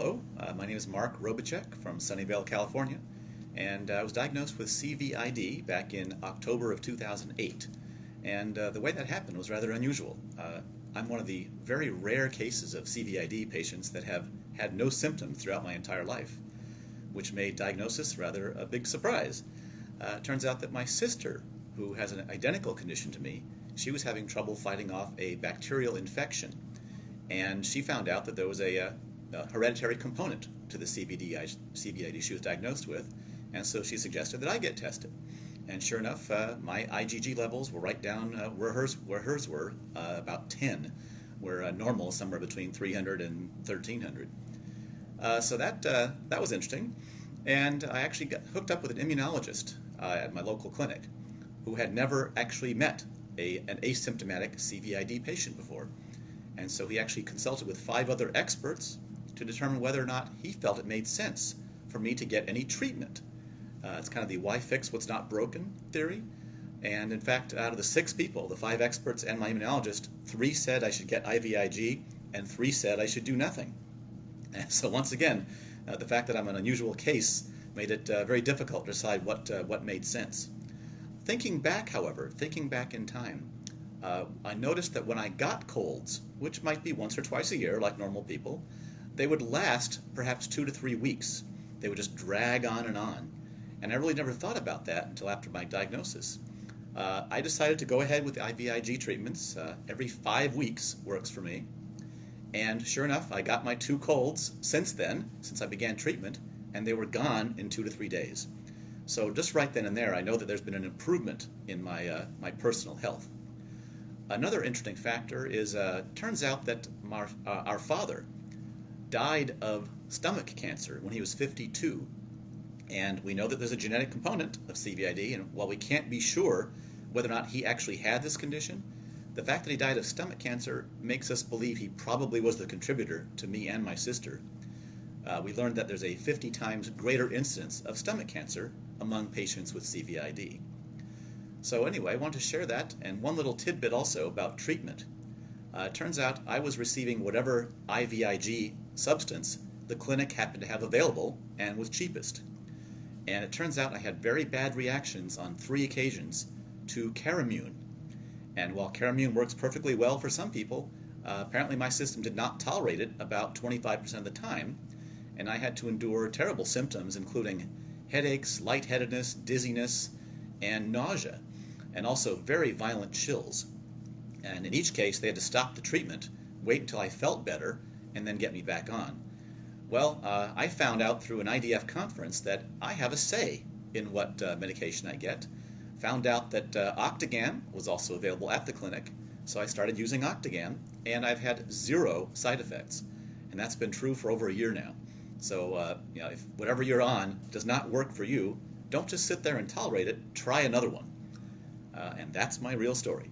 Hello, my name is Mark Robichek from Sunnyvale, California, and I was diagnosed with CVID back in October of 2008. And the way that happened was rather unusual. I'm one of the very rare cases of CVID patients that have had no symptoms throughout my entire life, which made diagnosis rather a big surprise. It turns out that my sister, who has an identical condition to me, she was having trouble fighting off a bacterial infection, and she found out that there was a hereditary component to the CVID she was diagnosed with, and so she suggested that I get tested. And sure enough, my IgG levels were right down where hers were, about 10, where normal is somewhere between 300 and 1300. So that was interesting, and I actually got hooked up with an immunologist at my local clinic who had never actually met an asymptomatic CVID patient before. And so he actually consulted with 5 other experts to determine whether or not he felt it made sense for me to get any treatment. It's kind of the why fix what's not broken theory. And in fact, out of the 6 people, the 5 experts and my immunologist, 3 said I should get IVIG and 3 said I should do nothing. And so once again, the fact that I'm an unusual case made it very difficult to decide what made sense. Thinking back, however, thinking back in time, I noticed that when I got colds, which might be once or twice a year like normal people, they would last perhaps 2 to 3 weeks. They would just drag on. And I really never thought about that until after my diagnosis. I decided to go ahead with the IVIG treatments. Every 5 weeks works for me. And sure enough, I got my 2 colds since then, since I began treatment, and they were gone in 2 to 3 days. So just right then and there, I know that there's been an improvement in my personal health. Another interesting factor is, turns out that our father died of stomach cancer when he was 52. And we know that there's a genetic component of CVID, and while we can't be sure whether or not he actually had this condition, the fact that he died of stomach cancer makes us believe he probably was the contributor to me and my sister. We learned that there's a 50 times greater incidence of stomach cancer among patients with CVID. So anyway, I wanted to share that, and one little tidbit also about treatment. It turns out I was receiving whatever IVIG substance the clinic happened to have available and was cheapest. And it turns out I had very bad reactions on 3 occasions to Carimune. And while Carimune works perfectly well for some people, apparently my system did not tolerate it about 25% of the time, and I had to endure terrible symptoms including headaches, lightheadedness, dizziness, and nausea, and also very violent chills. And in each case, they had to stop the treatment, wait until I felt better, and then get me back on. Well, I found out through an IDF conference that I have a say in what medication I get. Found out that Octagan was also available at the clinic, so I started using Octagan, and I've had 0 side effects. And that's been true for over a year now. So, if whatever you're on does not work for you, don't just sit there and tolerate it, try another one. And that's my real story.